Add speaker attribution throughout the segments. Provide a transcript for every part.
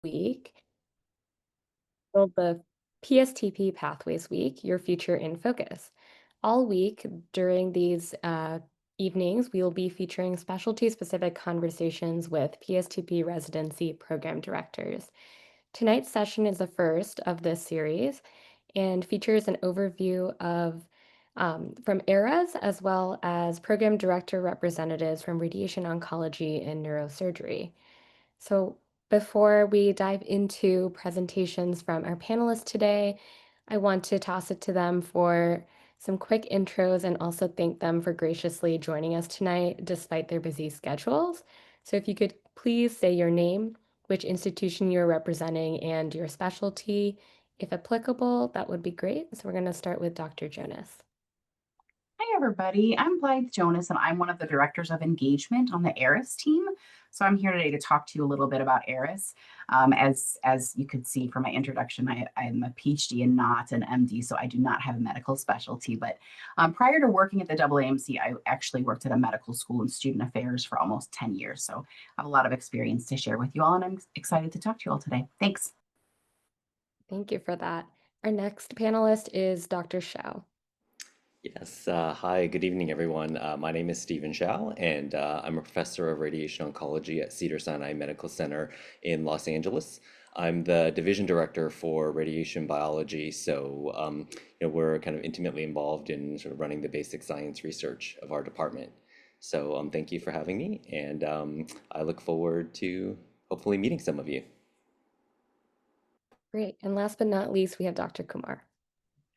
Speaker 1: week, called the PSTP Pathways Week, Your Future in Focus. All week during these evenings, we will be featuring specialty-specific conversations with PSTP residency program directors. Tonight's session is the first of this series and features an overview of from ERAS as well as program director representatives from Radiation Oncology and Neurosurgery. So before we dive into presentations from our panelists today, I want to toss it to them for some quick intros and also thank them for graciously joining us tonight despite their busy schedules. So if you could please say your name, which institution you're representing, and your specialty, if applicable, that would be great. So we're going to start with Dr. Jonas.
Speaker 2: Hi, everybody. I'm Blythe Jonas, and I'm one of the directors of engagement on the ERAS team. So I'm here today to talk to you a little bit about ERAS. As you could see from my introduction, I'm a PhD and not an MD, so I do not have a medical specialty. But prior to working at the AAMC, I actually worked at a medical school in student affairs for almost 10 years. So I have a lot of experience to share with you all, and I'm excited to talk to you all today. Thanks.
Speaker 1: Thank you for that. Our next panelist is Dr. Shiao.
Speaker 3: Yes, hi, good evening, everyone. My name is Stephen Shiao, and I'm a professor of radiation oncology at Cedars-Sinai Medical Center in Los Angeles. I'm the division director for radiation biology, so we're kind of intimately involved in sort of running the basic science research of our department. So thank you for having me, and I look forward to hopefully meeting some of you.
Speaker 1: Great. And last but not least, we have Dr. Kumar.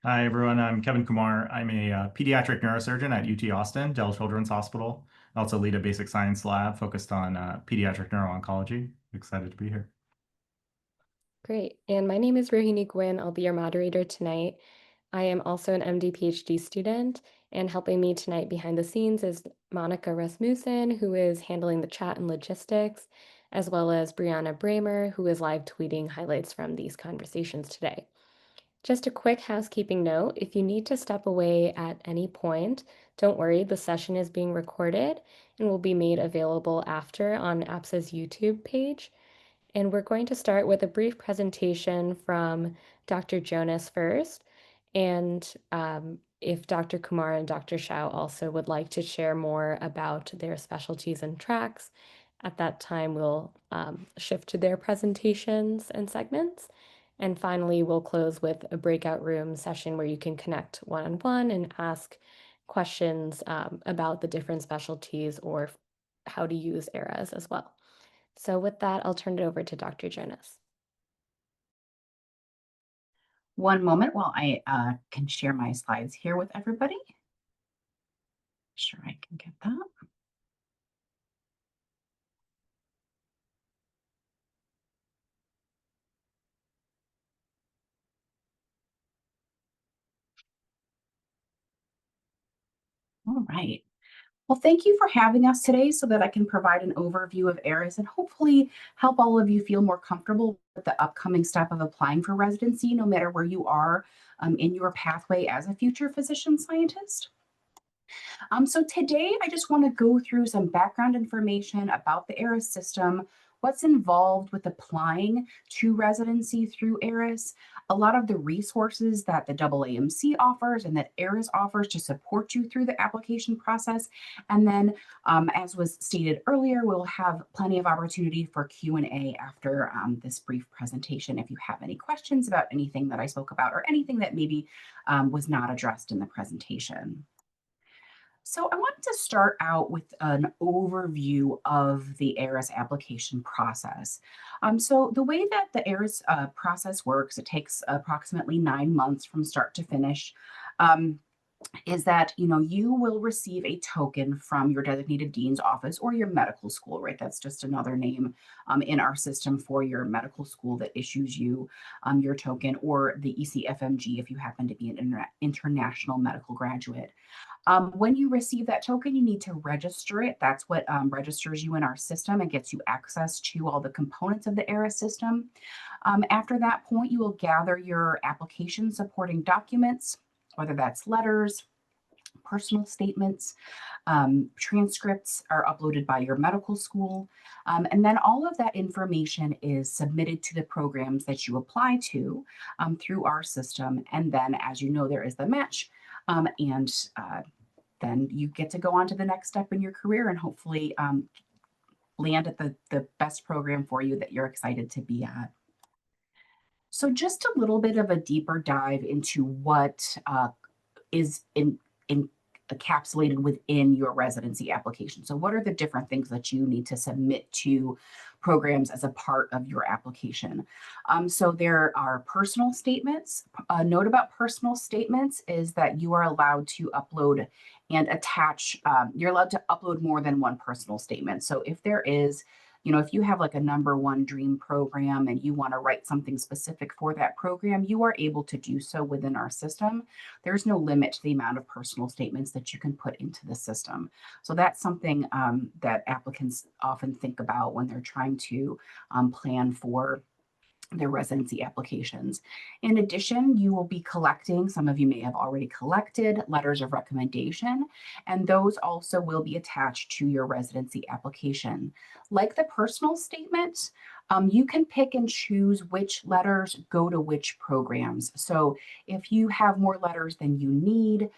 Speaker 4: Hi, everyone. I'm Kevin Kumar. I'm a pediatric neurosurgeon at UT Austin, Dell Children's Hospital. I also lead a basic science lab focused on pediatric neuro-oncology. Excited to be here.
Speaker 1: Great. And my name is Rohini Gwyn. I'll be your moderator tonight. I am also an MD PhD student, and helping me tonight behind the scenes is Monica Rasmussen, who is handling the chat and logistics, as well as Brianna Bramer, who is live tweeting highlights from these conversations today. Just a quick housekeeping note, if you need to step away at any point, don't worry, the session is being recorded and will be made available after on APSA's YouTube page. And we're going to start with a brief presentation from Dr. Jonas first. And if Dr. Kumar and Dr. Shiao also would like to share more about their specialties and tracks, at that time we'll shift to their presentations and segments. And finally, we'll close with a breakout room session where you can connect one-on-one and ask questions about the different specialties or how to use ERAS as well. So with that, I'll turn it over to Dr. Jonas.
Speaker 2: One moment while I can share my slides here with everybody. Sure, I can get that. All right. Well, thank you for having us today so that I can provide an overview of ERAS and hopefully help all of you feel more comfortable with the upcoming step of applying for residency, no matter where you are in your pathway as a future physician scientist. So today I just want to go through some background information about the ERAS system, what's involved with applying to residency through ERAS, a lot of the resources that the AAMC offers and that ERAS offers to support you through the application process. And then, as was stated earlier, we'll have plenty of opportunity for Q&A after this brief presentation if you have any questions about anything that I spoke about or anything that maybe was not addressed in the presentation. So I wanted to start out with an overview of the ERAS application process. So the way that the ERAS process works, it takes approximately 9 months from start to finish. Is that you will receive a token from your designated dean's office or your medical school, right? That's just another name in our system for your medical school that issues you your token, or the ECFMG if you happen to be an international medical graduate. When you receive that token, you need to register it. That's what registers you in our system and gets you access to all the components of the ERAS system. After that point, you will gather your application supporting documents, whether that's letters, personal statements, transcripts are uploaded by your medical school, and then all of that information is submitted to the programs that you apply to through our system. And then, as you know, there is the match, and then you get to go on to the next step in your career and hopefully land at the best program for you that you're excited to be at. So just a little bit of a deeper dive into what is encapsulated within your residency application. So what are the different things that you need to submit to programs as a part of your application? So there are personal statements. A note about personal statements is that you are allowed to upload and attach, you're allowed to upload more than one personal statement. So if there is, if you have like a #1 dream program and you want to write something specific for that program, you are able to do so within our system. There's no limit to the amount of personal statements that you can put into the system. So that's something that applicants often think about when they're trying to plan for their residency applications. In addition, you will be collecting, some of you may have already collected, letters of recommendation, and those also will be attached to your residency application. Like the personal statement, you can pick and choose which letters go to which programs. So if you have more letters than you need,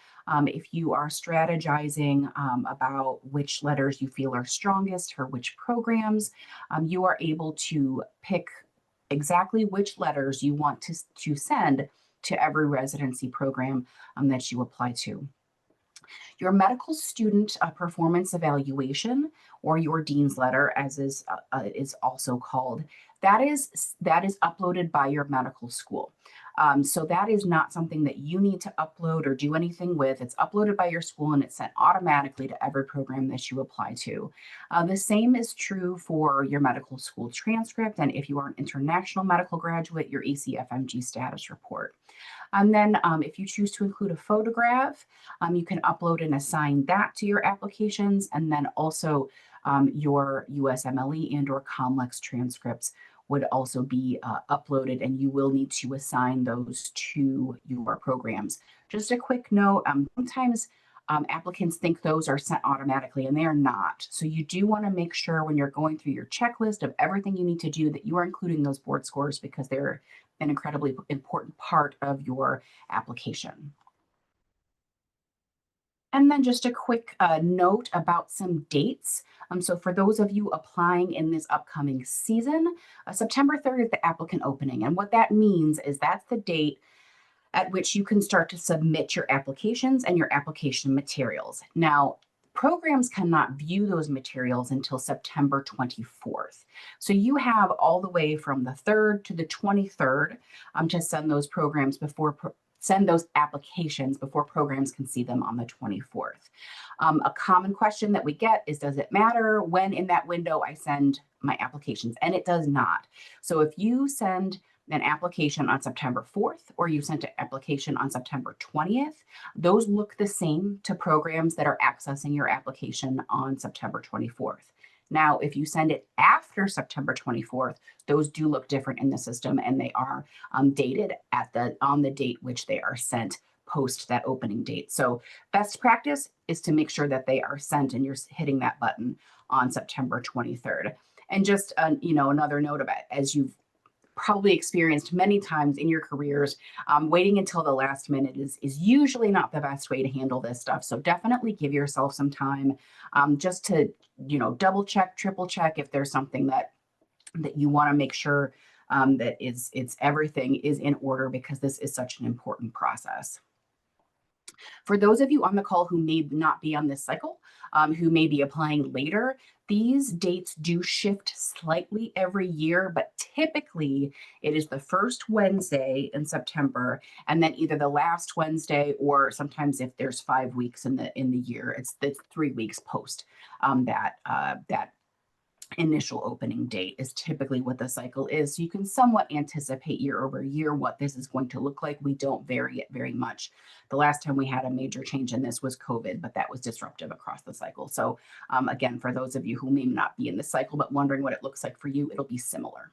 Speaker 2: if you are strategizing about which letters you feel are strongest for which programs, you are able to pick exactly which letters you want to send to every residency program that you apply to. Your medical student performance evaluation, or your dean's letter, as is also called, that is uploaded by your medical school. So that is not something that you need to upload or do anything with. It's uploaded by your school and it's sent automatically to every program that you apply to. The same is true for your medical school transcript, and if you are an international medical graduate, your ACFMG status report. And then if you choose to include a photograph, you can upload and assign that to your applications, and then also your USMLE and or COMLEX transcripts would also be uploaded, and you will need to assign those to your programs. Just a quick note, sometimes applicants think those are sent automatically, and they are not. So you do want to make sure when you're going through your checklist of everything you need to do that you are including those board scores, because they're an incredibly important part of your application. And then just a quick note about some dates. So for those of you applying in this upcoming season, September 3rd is the applicant opening. And what that means is that's the date at which you can start to submit your applications and your application materials. Now, programs cannot view those materials until September 24th. So you have all the way from the 3rd to the 23rd to send those send those applications before programs can see them on the 24th. A common question that we get is, does it matter when in that window I send my applications? And it does not. So if you send an application on September 4th, or you sent an application on September 20th, those look the same to programs that are accessing your application on September 24th. Now, if you send it after September 24th, those do look different in the system, and they are dated on the date which they are sent post that opening date. So best practice is to make sure that they are sent and you're hitting that button on September 23rd. And just another note about, as you've probably experienced many times in your careers, waiting until the last minute is usually not the best way to handle this stuff. So definitely give yourself some time just to double check, triple check if there's something that you want to make sure that everything is in order, because this is such an important process. For those of you on the call who may not be on this cycle, who may be applying later, these dates do shift slightly every year, but typically it is the first Wednesday in September, and then either the last Wednesday, or sometimes if there's 5 weeks in the year, it's 3 weeks post that initial opening date is typically what the cycle is. So you can somewhat anticipate year over year what this is going to look like. We don't vary it very much. The last time we had a major change in this was COVID, but that was disruptive across the cycle. So again, for those of you who may not be in the cycle but wondering what it looks like for you, it'll be similar.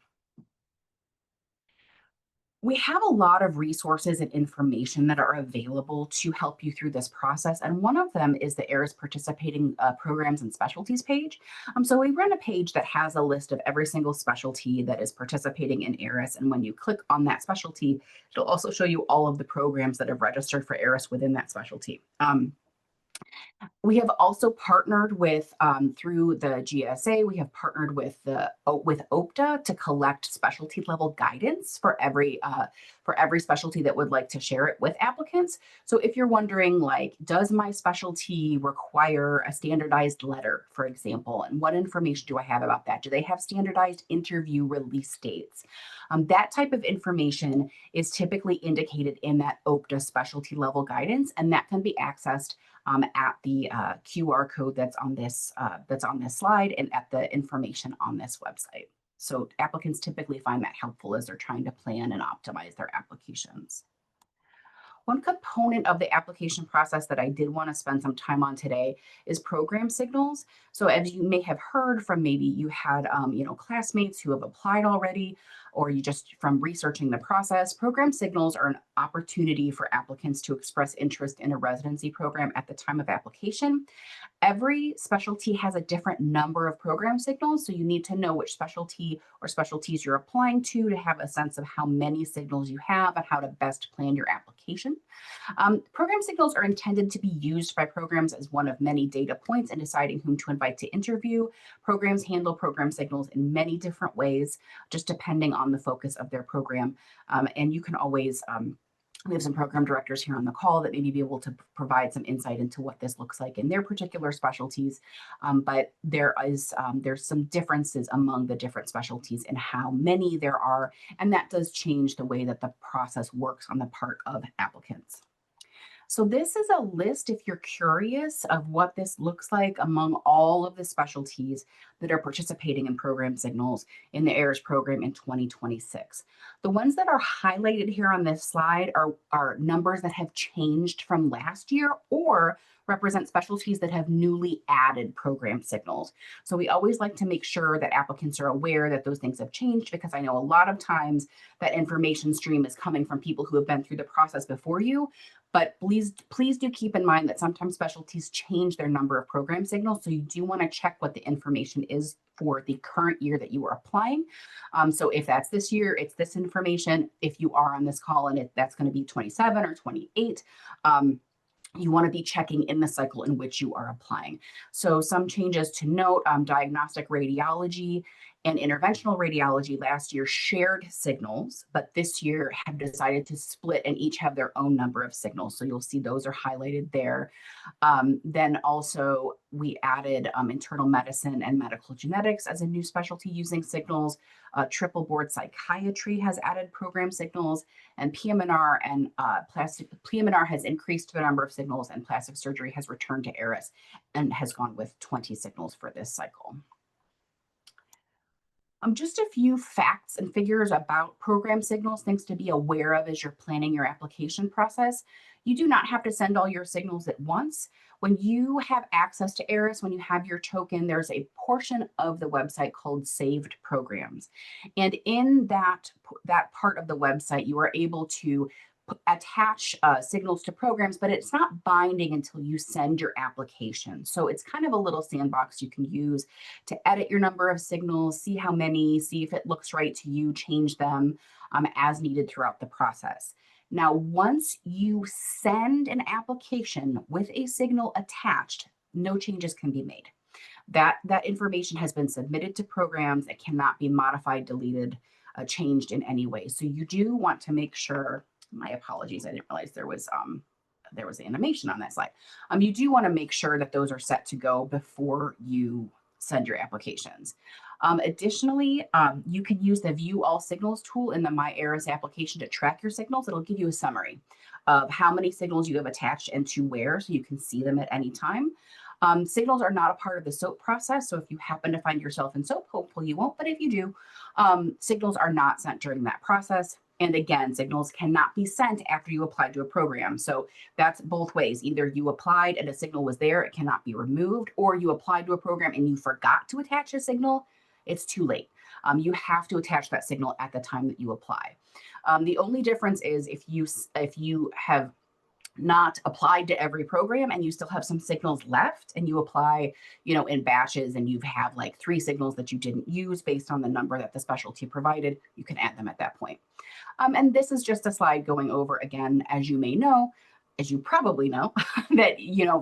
Speaker 2: We have a lot of resources and information that are available to help you through this process. And one of them is the ERAS participating programs and specialties page. So we run a page that has a list of every single specialty that is participating in ERAS. And when you click on that specialty, it'll also show you all of the programs that have registered for ERAS within that specialty. We have also partnered with, through the GSA, we have partnered with with OPTA to collect specialty level guidance for every specialty that would like to share it with applicants. So if you're wondering, like, does my specialty require a standardized letter, for example, and what information do I have about that? Do they have standardized interview release dates? That type of information is typically indicated in that OPTA specialty level guidance, and that can be accessed at the QR code that's on this slide and at the information on this website. So applicants typically find that helpful as they're trying to plan and optimize their applications. One component of the application process that I did want to spend some time on today is program signals. So as you may have heard from, maybe you had classmates who have applied already, or you just from researching the process, program signals are an opportunity for applicants to express interest in a residency program at the time of application. Every specialty has a different number of program signals, so you need to know which specialty or specialties you're applying to have a sense of how many signals you have and how to best plan your application. Program signals are intended to be used by programs as one of many data points in deciding whom to invite to interview. Programs handle program signals in many different ways, just depending on the focus of their program. And you can always we have some program directors here on the call that maybe be able to provide some insight into what this looks like in their particular specialties. But there's some differences among the different specialties and how many there are, and that does change the way that the process works on the part of applicants. So this is a list, if you're curious, of what this looks like among all of the specialties that are participating in program signals in the ERAS program in 2026. The ones that are highlighted here on this slide are numbers that have changed from last year or represent specialties that have newly added program signals. So we always like to make sure that applicants are aware that those things have changed, because I know a lot of times that information stream is coming from people who have been through the process before you. But please do keep in mind that sometimes specialties change their number of program signals. So you do want to check what the information is for the current year that you are applying. So if that's this year, it's this information. If you are on this call and that's going to be 27 or 28, you want to be checking in the cycle in which you are applying. So some changes to note, diagnostic radiology and interventional radiology last year shared signals, but this year have decided to split and each have their own number of signals. So you'll see those are highlighted there. Then also we added internal medicine and medical genetics as a new specialty using signals. Triple board psychiatry has added program signals, and PM&R and PM&R has increased the number of signals, and plastic surgery has returned to ERAS and has gone with 20 signals for this cycle. Just a few facts and figures about program signals, things to be aware of as you're planning your application process. You do not have to send all your signals at once. When you have access to ERAS, when you have your token, there's a portion of the website called Saved Programs. And in that part of the website, you are able to attach signals to programs, but it's not binding until you send your application. So it's kind of a little sandbox you can use to edit your number of signals, see how many, see if it looks right to you, change them as needed throughout the process. Now, once you send an application with a signal attached, no changes can be made. That information has been submitted to programs. It cannot be modified, deleted, changed in any way. So you do want to make sure, my apologies, I didn't realize there was animation on that slide. You do want to make sure that those are set to go before you send your applications. Additionally, you can use the View All Signals tool in the My ERAS application to track your signals. It'll give you a summary of how many signals you have attached and to where, so you can see them at any time. Signals are not a part of the SOAP process, so if you happen to find yourself in SOAP, hopefully you won't, but if you do, signals are not sent during that process. And again, signals cannot be sent after you applied to a program. So that's both ways. Either you applied and a signal was there, it cannot be removed, or you applied to a program and you forgot to attach a signal, it's too late. you have to attach that signal at the time that you apply. The only difference is if you have not applied to every program and you still have some signals left and you apply, in batches, and you have like 3 signals that you didn't use based on the number that the specialty provided, you can add them at that point. And this is just a slide going over, again, as you probably know, that,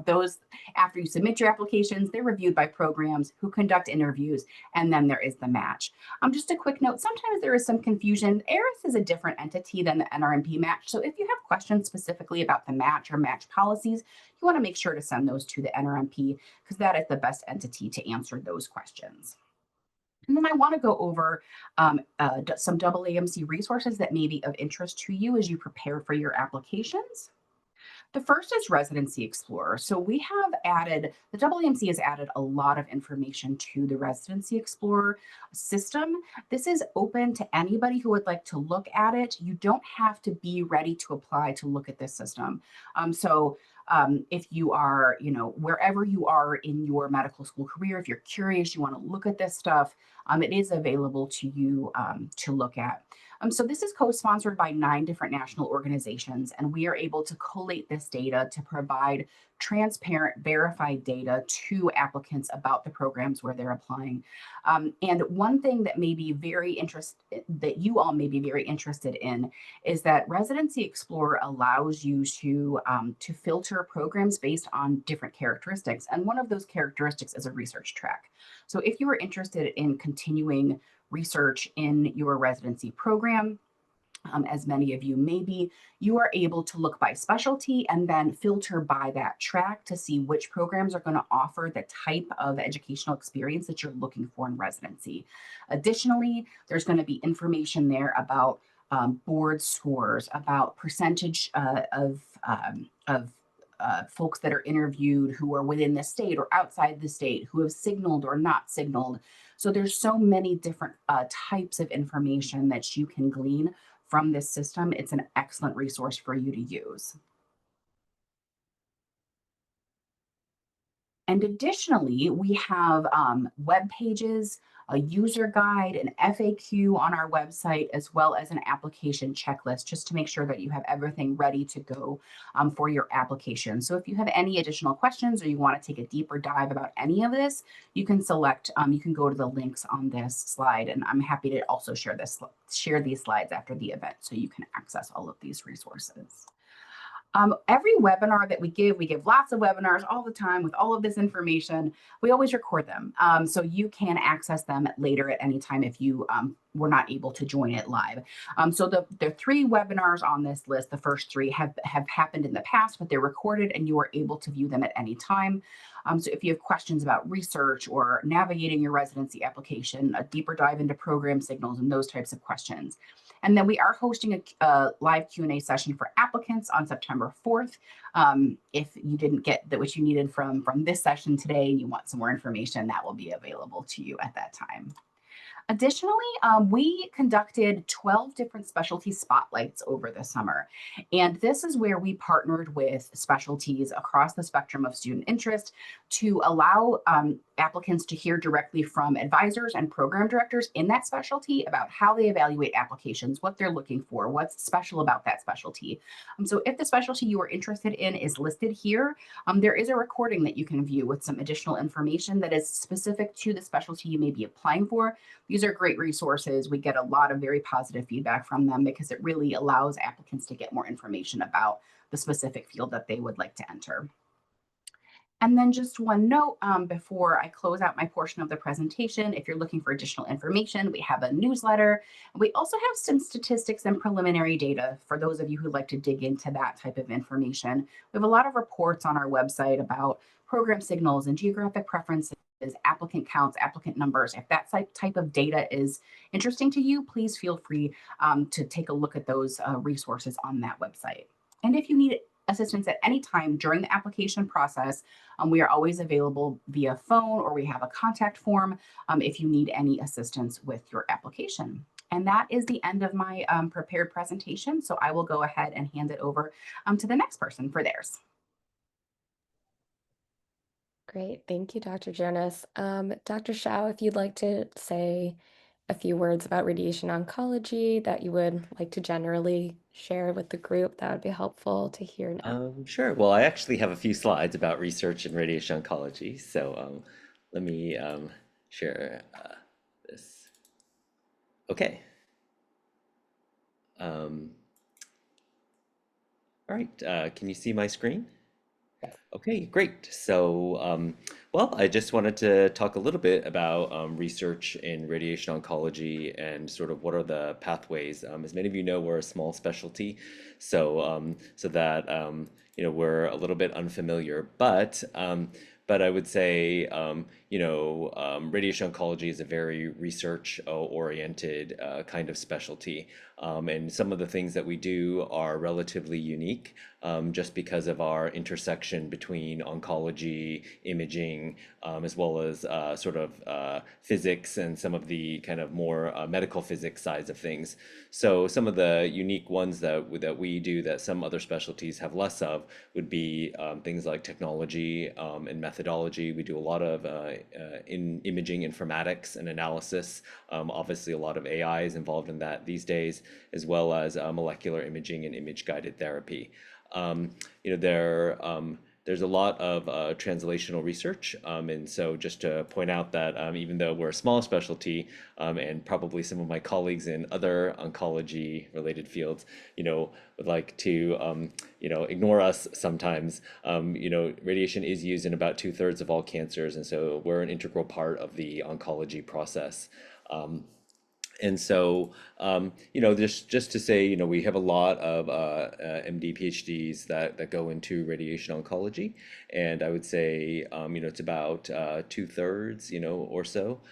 Speaker 2: those, after you submit your applications, they're reviewed by programs who conduct interviews, and then there is the match. Just a quick note, sometimes there is some confusion. ERAS is a different entity than the NRMP match. So if you have questions specifically about the match or match policies, you want to make sure to send those to the NRMP, because that is the best entity to answer those questions. And then I want to go over some AAMC resources that may be of interest to you as you prepare for your applications. The first is Residency Explorer. So we have added, the AAMC has added a lot of information to the Residency Explorer system. This is open to anybody who would like to look at it. You don't have to be ready to apply to look at this system. If you are, wherever you are in your medical school career, if you're curious, you want to look at this stuff, it is available to you to look at. So this is co-sponsored by 9 different national organizations, and we are able to collate this data to provide transparent, verified data to applicants about the programs where they're applying. And one thing that you all may be very interested in is that Residency Explorer allows you to filter programs based on different characteristics. And one of those characteristics is a research track. So if you are interested in continuing research in your residency program, as many of you may be, you are able to look by specialty and then filter by that track to see which programs are going to offer the type of educational experience that you're looking for in residency. Additionally, there's going to be information there about board scores, about percentage of folks that are interviewed who are within the state or outside the state, who have signaled or not signaled. So there's so many different types of information that you can glean from this system. It's an excellent resource for you to use. And additionally, we have web pages, a user guide, an FAQ on our website, as well as an application checklist, just to make sure that you have everything ready to go for your application. So if you have any additional questions or you want to take a deeper dive about any of this, you can you can go to the links on this slide, and I'm happy to also share these slides after the event so you can access all of these resources. Every webinar that we give lots of webinars all the time with all of this information. We always record them, so you can access them later at any time if you were not able to join it live. So the 3 webinars on this list, the first 3 have happened in the past, but they're recorded and you are able to view them at any time. So if you have questions about research or navigating your residency application, a deeper dive into program signals and those types of questions. And then we are hosting a live Q&A session for applicants on September 4th. If you didn't get what you needed from this session today and you want some more information, that will be available to you at that time. Additionally, we conducted 12 different specialty spotlights over the summer. And this is where we partnered with specialties across the spectrum of student interest to allow applicants to hear directly from advisors and program directors in that specialty about how they evaluate applications, what they're looking for, what's special about that specialty. So if the specialty you are interested in is listed here, there is a recording that you can view with some additional information that is specific to the specialty you may be applying for. These are great resources. We get a lot of very positive feedback from them because it really allows applicants to get more information about the specific field that they would like to enter. And then just one note before I close out my portion of the presentation, if you're looking for additional information, we have a newsletter. We also have some statistics and preliminary data for those of you who'd like to dig into that type of information. We have a lot of reports on our website about program signals and geographic preferences, applicant counts, applicant numbers. If that type of data is interesting to you, please feel free to take a look at those resources on that website. And if you need assistance at any time during the application process, we are always available via phone, or we have a contact form if you need any assistance with your application. And that is the end of my prepared presentation. So I will go ahead and hand it over to the next person for theirs.
Speaker 1: Great. Thank you, Dr. Jonas. Dr. Shiao, if you'd like to say a few words about radiation oncology that you would like to generally share with the group, that would be helpful to hear now.
Speaker 3: Sure. Well, I actually have a few slides about research in radiation oncology. So let me share this. Okay. Um, all right. Can you see my screen? Okay, great. So, well, I just wanted to talk a little bit about research in radiation oncology and sort of what are the pathways. As many of you know, we're a small specialty, so that we're a little bit unfamiliar. But I would say radiation oncology is a very research oriented kind of specialty, and some of the things that we do are relatively unique just because of our intersection between oncology, imaging, as well as physics and some of the kind of more medical physics sides of things. So some of the unique ones that we do that some other specialties have less of would be things like technology and methodology. We do a lot of in imaging informatics and analysis. Obviously, a lot of AI is involved in that these days, as well as molecular imaging and image-guided therapy. Um, there's a lot of translational research, and so just to point out that even though we're a small specialty, and probably some of my colleagues in other oncology-related fields, would like to, ignore us sometimes. Radiation is used in about 2/3 of all cancers, and so we're an integral part of the oncology process. Um, and so, just to say, we have a lot of MD PhDs that go into radiation oncology, and I would say, it's about 2/3, or so.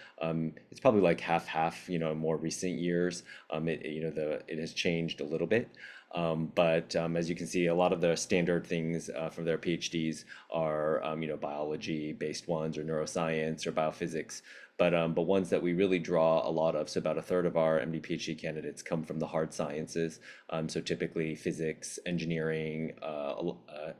Speaker 3: It's probably like half, in more recent years. It has changed a little bit. But as you can see, a lot of the standard things for their PhDs are, biology-based ones or neuroscience or biophysics. But ones that we really draw a lot of, so about 1/3 of our MD PhD candidates come from the hard sciences. So typically physics, engineering, a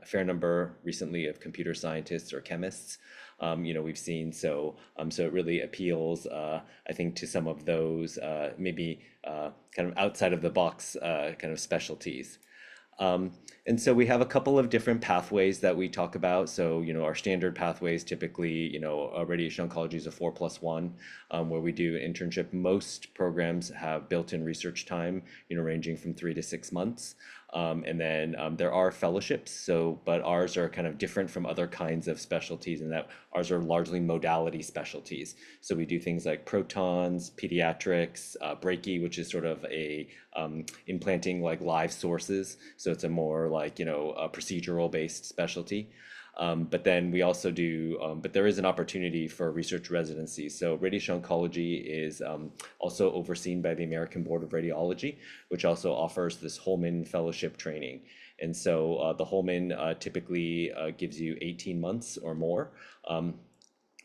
Speaker 3: fair number recently of computer scientists or chemists. We've seen so it really appeals, I think, to some of those maybe kind of outside of the box kind of specialties. And so we have a couple of different pathways that we talk about. So, our standard pathways typically, radiation oncology is a 4+1, where we do internship. Most programs have built-in research time, ranging from 3 to 6 months. And then there are fellowships, but ours are kind of different from other kinds of specialties in that ours are largely modality specialties. So we do things like protons, pediatrics, brachy, which is sort of a implanting like live sources. So it's a more like, a procedural based specialty. But then we also do, but there is an opportunity for research residency. So radiation oncology is also overseen by the American Board of Radiology, which also offers this Holman Fellowship training. And so the Holman typically gives you 18 months or more.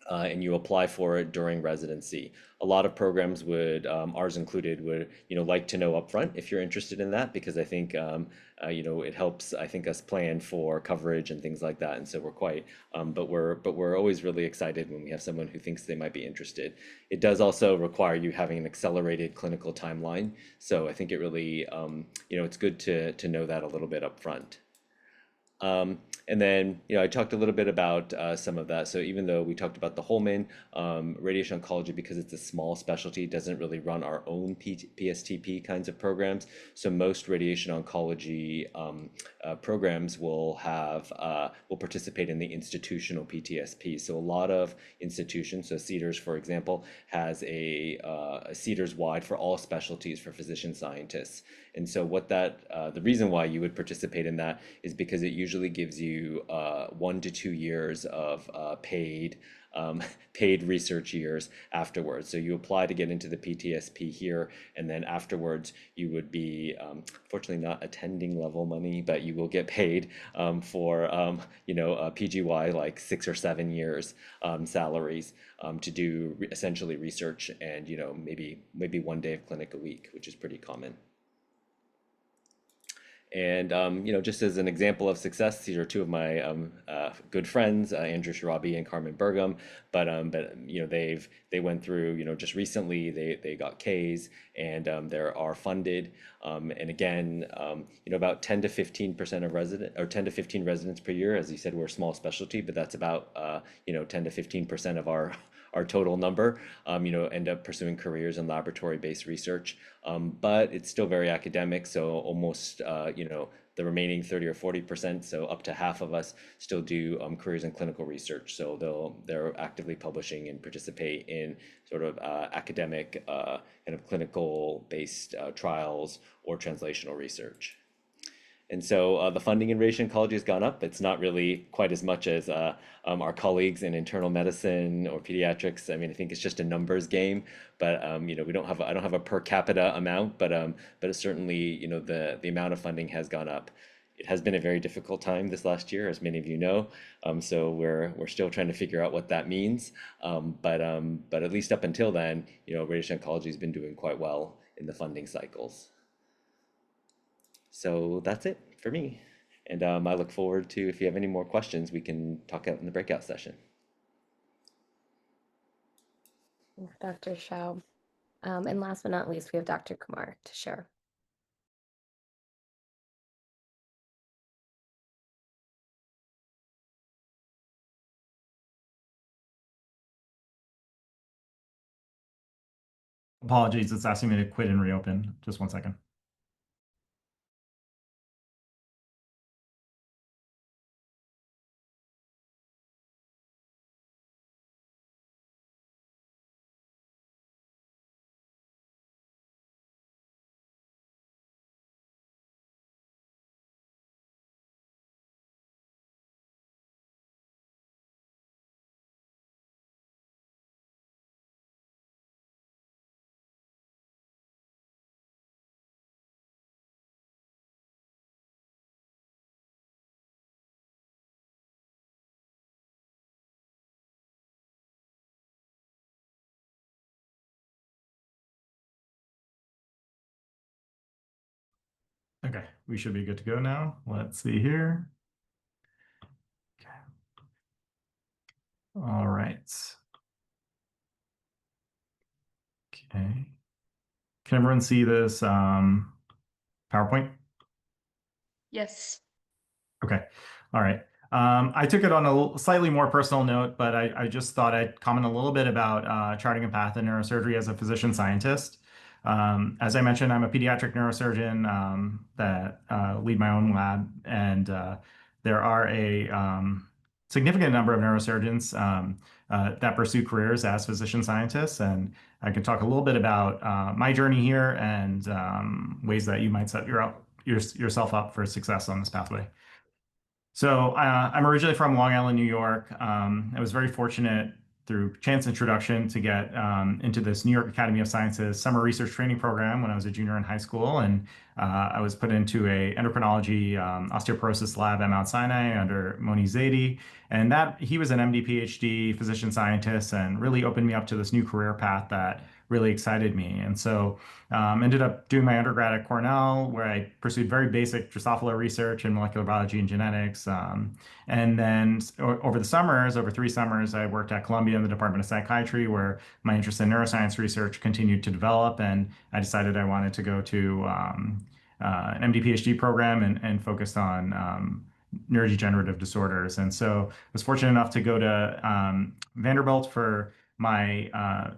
Speaker 3: And you apply for it during residency. A lot of programs would, ours included, would like to know upfront if you're interested in that, because I think it helps, I think, us plan for coverage and things like that. And so we're quite, but we're always really excited when we have someone who thinks they might be interested. It does also require you having an accelerated clinical timeline. So I think it really, it's good to know that a little bit upfront. And then, I talked a little bit about some of that. So even though we talked about the Holman, radiation oncology, because it's a small specialty, doesn't really run our own PSTP kinds of programs. So most radiation oncology programs will participate in the institutional PTSP. So a lot of institutions, so Cedars, for example, has a Cedars wide for all specialties for physician scientists. And so the reason why you would participate in that is because it usually gives you 1 to 2 years of paid research years afterwards. So you apply to get into the PTSP here, and then afterwards you would be, fortunately not attending level money, but you will get paid for PGY like 6 or 7 years salaries to do essentially research and maybe 1 day of clinic a week, which is pretty common. And just as an example of success, these are two of my good friends, Andrew Shirabi and Carmen Burgum. But they went through, just recently they got Ks, and they are funded. And again, about 10 to 15% of 10 to 15 residents per year. As you said, we're a small specialty, but that's about 10 to 15% of our total number, end up pursuing careers in laboratory-based research. But it's still very academic, so almost, the remaining 30 or 40%, so up to half of us still do careers in clinical research. So they're actively publishing and participate in sort of academic kind of clinical-based trials or translational research. And so the funding in radiation oncology has gone up. It's not really quite as much as our colleagues in internal medicine or pediatrics. I mean, I think it's just a numbers game. But we don't have I don't have a per capita amount, but it's certainly the amount of funding has gone up. It has been a very difficult time this last year, as many of you know. So we're still trying to figure out what that means. But at least up until then, radiation oncology has been doing quite well in the funding cycles. So that's it for me. And I look forward to, if you have any more questions, we can talk out in the breakout session.
Speaker 1: Thanks, Dr. Shiao. And last but not least, we have Dr. Kumar to share.
Speaker 4: Apologies, it's asking me to quit and reopen. Just 1 second. Okay, we should be good to go now. Let's see here. Okay. All right. Okay. Can everyone see this PowerPoint?
Speaker 5: Yes.
Speaker 4: Okay. All right. I took it on a slightly more personal note, but I just thought I'd comment a little bit about charting a path in neurosurgery as a physician scientist. As I mentioned, I'm a pediatric neurosurgeon that lead my own lab, and there are a significant number of neurosurgeons that pursue careers as physician scientists. And I can talk a little bit about my journey here and ways that you might set yourself up for success on this pathway. So I'm originally from Long Island, New York. I was very fortunate through chance introduction to get into this New York Academy of Sciences summer research training program when I was a junior in high school. And I was put into a endocrinology osteoporosis lab at Mount Sinai under Moni Zaidi. And he was an MD PhD physician scientist and really opened me up to this new career path that really excited me. And so ended up doing my undergrad at Cornell, where I pursued very basic Drosophila research in molecular biology and genetics. And then over the summers, over 3 summers, I worked at Columbia in the Department of Psychiatry, where my interest in neuroscience research continued to develop. And I decided I wanted to go to an MD PhD program and focused on neurodegenerative disorders. And so I was fortunate enough to go to Vanderbilt for my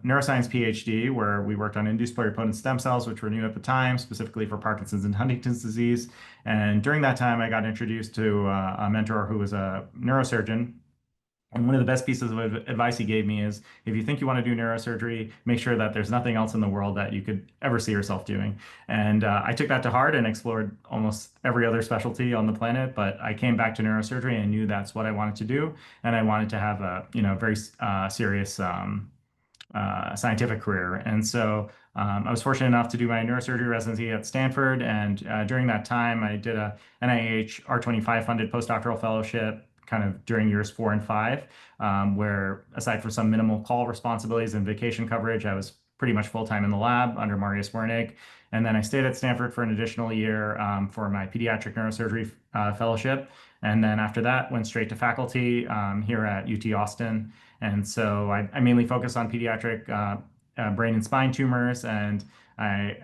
Speaker 4: neuroscience PhD, where we worked on induced pluripotent stem cells, which were new at the time, specifically for Parkinson's and Huntington's disease. And during that time, I got introduced to a mentor who was a neurosurgeon. And one of the best pieces of advice he gave me is, if you think you want to do neurosurgery, make sure that there's nothing else in the world that you could ever see yourself doing. And I took that to heart and explored almost every other specialty on the planet. But I came back to neurosurgery and knew that's what I wanted to do. And I wanted to have a very serious scientific career. And so I was fortunate enough to do my neurosurgery residency at Stanford. And during that time, I did a NIH R25 funded postdoctoral fellowship kind of during years 4 and 5, where aside from some minimal call responsibilities and vacation coverage, I was pretty much full-time in the lab under Marius Wernig. And then I stayed at Stanford for an additional year for my pediatric neurosurgery fellowship. And then after that, went straight to faculty here at UT Austin. And so I mainly focus on pediatric brain and spine tumors. And I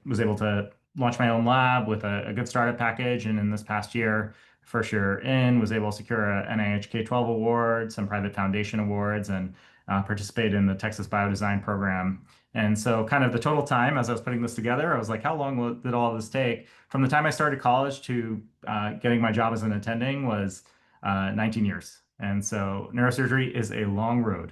Speaker 4: was able to launch my own lab with a good startup package. And in this past year, first year in, was able to secure a NIH K-12 award, some private foundation awards, and participate in the Texas Biodesign program. And so kind of the total time as I was putting this together, I was like, how long did all of this take? From the time I started college to getting my job as an attending was 19 years. And so neurosurgery is a long road.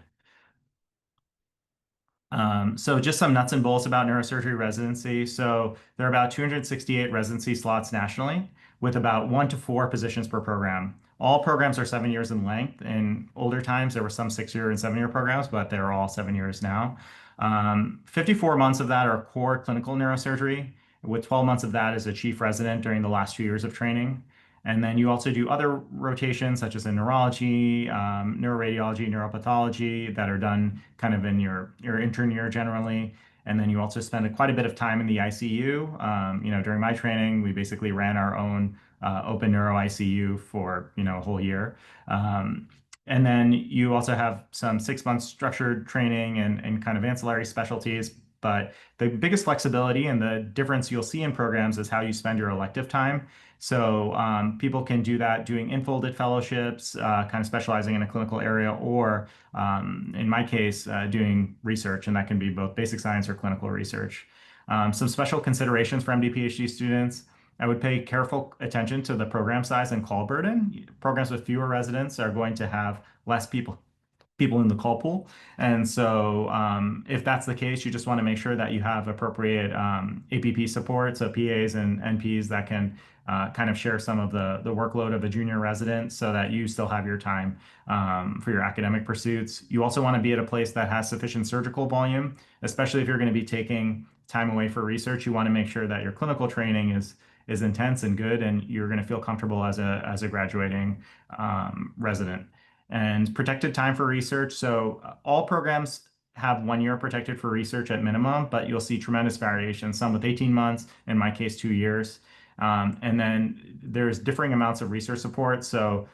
Speaker 4: So just some nuts and bolts about neurosurgery residency. So there are about 268 residency slots nationally with about 1 to 4 positions per program. All programs are 7 years in length. In older times, there were some 6-year and 7-year programs, but they're all 7 years now. 54 months of that are core clinical neurosurgery, with 12 months of that as a chief resident during the last 2 years of training. And then you also do other rotations such as in neurology, neuroradiology, neuropathology that are done kind of in your intern year generally. And then you also spend quite a bit of time in the ICU. During my training, we basically ran our own open neuro ICU for, a whole year. And then you also have some 6 months structured training and kind of ancillary specialties. But the biggest flexibility and the difference you'll see in programs is how you spend your elective time. So people can do that doing enfolded fellowships, kind of specializing in a clinical area, or in my case, doing research, and that can be both basic science or clinical research. Some special considerations for MD PhD students. I would pay careful attention to the program size and call burden. Programs with fewer residents are going to have less people in the call pool. And so if that's the case, you just want to make sure that you have appropriate APP support, so PAs and NPs that can kind of share some of the workload of a junior resident so that you still have your time for your academic pursuits. You also want to be at a place that has sufficient surgical volume, especially if you're going to be taking time away for research. You want to make sure that your clinical training is intense and good, and you're going to feel comfortable as a graduating resident. And protected time for research. So all programs have 1 year protected for research at minimum, but you'll see tremendous variation, some with 18 months, in my case, 2 years. And then there's differing amounts of research support. So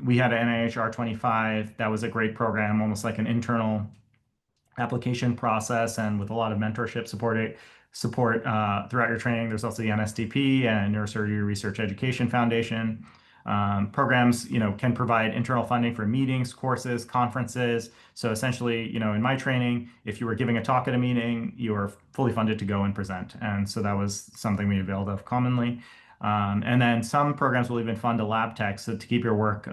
Speaker 4: we had an NIH R25. That was a great program, almost like an internal application process and with a lot of mentorship support throughout your training. There's also the NSTP and Neurosurgery Research Education Foundation. Programs, can provide internal funding for meetings, courses, conferences. So essentially, in my training, if you were giving a talk at a meeting, you were fully funded to go and present. And so that was something we availed of commonly. And then some programs will even fund a lab tech so to keep your work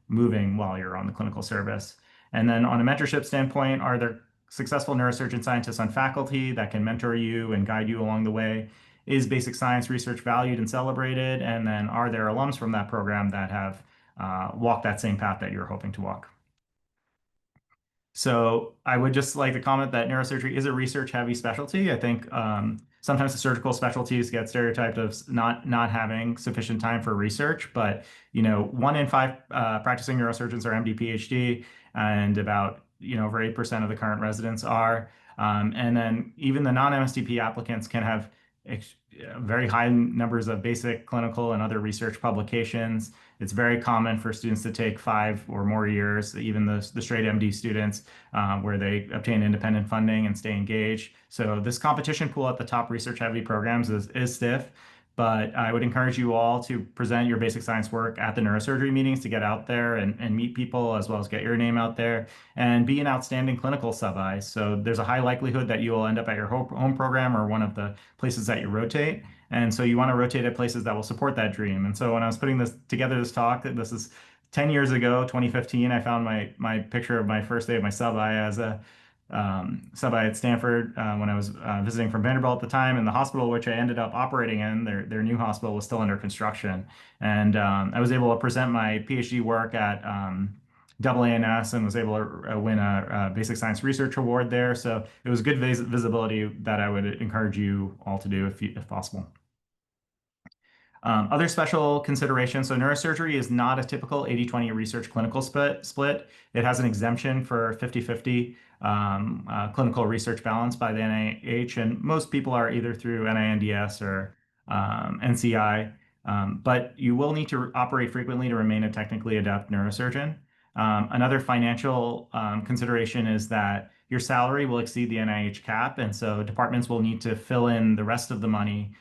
Speaker 4: moving while you're on the clinical service. And then on a mentorship standpoint, are there successful neurosurgeon scientists on faculty that can mentor you and guide you along the way? Is basic science research valued and celebrated? And then are there alums from that program that have walked that same path that you're hoping to walk? So I would just like to comment that neurosurgery is a research-heavy specialty. I think sometimes the surgical specialties get stereotyped of not having sufficient time for research, but 1 in 5 practicing neurosurgeons are MD PhD, and about over 8% of the current residents are. And then even the non-MSTP applicants can have very high numbers of basic clinical and other research publications. It's very common for students to take 5 or more years, even the straight MD students, where they obtain independent funding and stay engaged. So this competition pool at the top research-heavy programs is stiff. But I would encourage you all to present your basic science work at the neurosurgery meetings to get out there and meet people, as well as get your name out there and be an outstanding clinical sub-I. So there's a high likelihood that you will end up at your home program or one of the places that you rotate. And so you want to rotate at places that will support that dream. And so when I was putting this talk, this is 10 years ago, 2015, I found my picture of my first day of my sub-I as a sub-I at Stanford when I was visiting from Vanderbilt at the time, and the hospital which I ended up operating in, their new hospital, was still under construction. And I was able to present my PhD work at AANS and was able to win a Basic Science Research Award there. So it was good visibility that I would encourage you all to do if possible. Other special considerations. So neurosurgery is not a typical 80-20 research clinical split. It has an exemption for 50-50 clinical research balance by the NIH, and most people are either through NINDS or NCI. But you will need to operate frequently to remain a technically adept neurosurgeon. Another financial consideration is that your salary will exceed the NIH cap, and so departments will need to fill in the rest of the money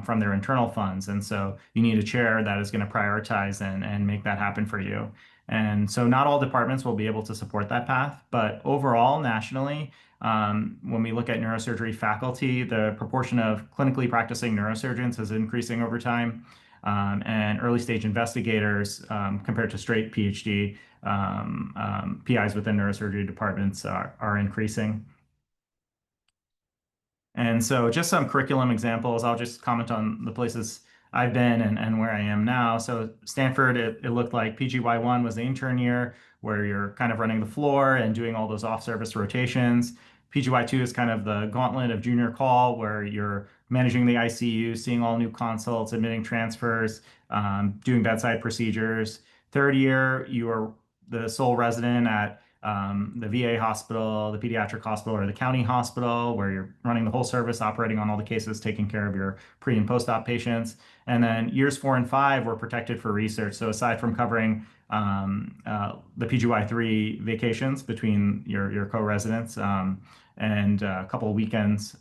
Speaker 4: from their internal funds. And so you need a chair that is going to prioritize and make that happen for you. And so not all departments will be able to support that path, but overall, nationally, when we look at neurosurgery faculty, the proportion of clinically practicing neurosurgeons is increasing over time. And early stage investigators, compared to straight PhD PIs within neurosurgery departments, are increasing. And so just some curriculum examples. I'll just comment on the places I've been and where I am now. So Stanford, it looked like PGY1 was the intern year where you're kind of running the floor and doing all those off-service rotations. PGY2 is kind of the gauntlet of junior call where you're managing the ICU, seeing all new consults, admitting transfers, doing bedside procedures. Third year, you are the sole resident at the VA hospital, the pediatric hospital, or the county hospital, where you're running the whole service, operating on all the cases, taking care of your pre and post-op patients. And then years 4 and 5 were protected for research. So aside from covering the PGY3 vacations between your co-residents and a couple of weekends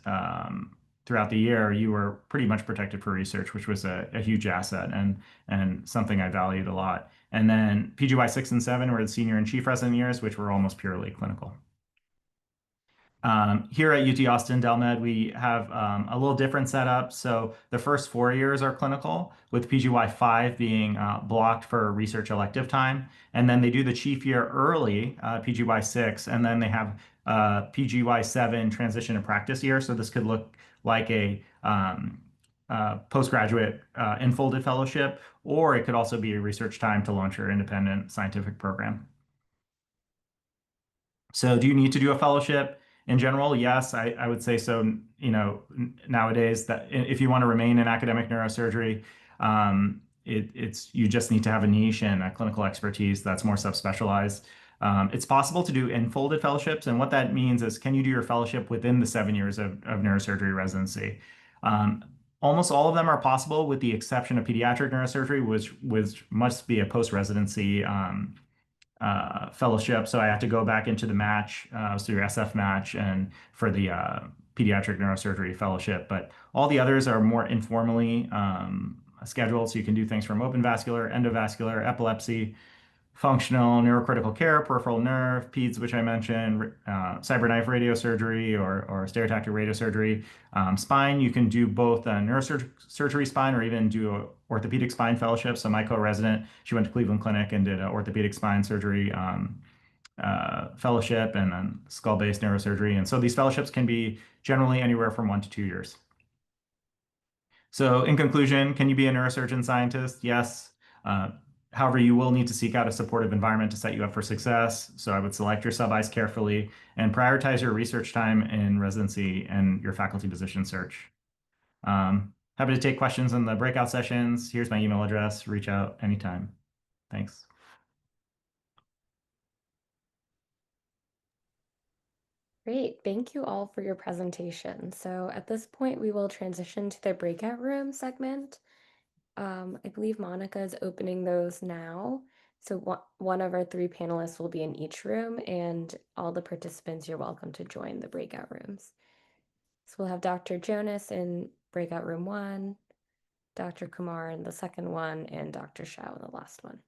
Speaker 4: throughout the year, you were pretty much protected for research, which was a huge asset and something I valued a lot. And then PGY 6 and 7 were the senior and chief resident years, which were almost purely clinical. Here at UT Austin Delmed, we have a little different setup. So the first 4 years are clinical, with PGY 5 being blocked for research elective time. And then they do the chief year early, PGY 6, and then they have PGY 7 transition to practice year. So this could look like a postgraduate enfolded fellowship, or it could also be a research time to launch your independent scientific program. So do you need to do a fellowship? In general, yes, I would say so. Nowadays, that if you want to remain in academic neurosurgery, you just need to have a niche and a clinical expertise that's more subspecialized. It's possible to do enfolded fellowships, and what that means is, can you do your fellowship within the 7 years of neurosurgery residency? Almost all of them are possible, with the exception of pediatric neurosurgery, which must be a post-residency fellowship. So I had to go back into the match, so your SF match, and for the pediatric neurosurgery fellowship. But all the others are more informally scheduled, so you can do things from open vascular, endovascular, epilepsy, functional, neurocritical care, peripheral nerve, peds, which I mentioned, cyberknife radiosurgery or stereotactic radiosurgery. Spine, you can do both a neurosurgery spine or even do an orthopedic spine fellowship. So my co-resident, she went to Cleveland Clinic and did an orthopedic spine surgery fellowship, and then skull-based neurosurgery. And so these fellowships can be generally anywhere from 1 to 2 years. So in conclusion, can you be a neurosurgeon scientist? Yes. However, you will need to seek out a supportive environment to set you up for success. So I would select your sub-Is carefully and prioritize your research time in residency and your faculty position search. Happy to take questions in the breakout sessions. Here's my email address. Reach out anytime. Thanks.
Speaker 1: Great. Thank you all for your presentation. So at this point, we will transition to the breakout room segment. I believe Monica is opening those now. So one of our 3 panelists will be in each room, and all the participants, you're welcome to join the breakout rooms. So we'll have Dr. Jonas in breakout room 1, Dr. Kumar in the second one, and Dr. Shiao in the last one.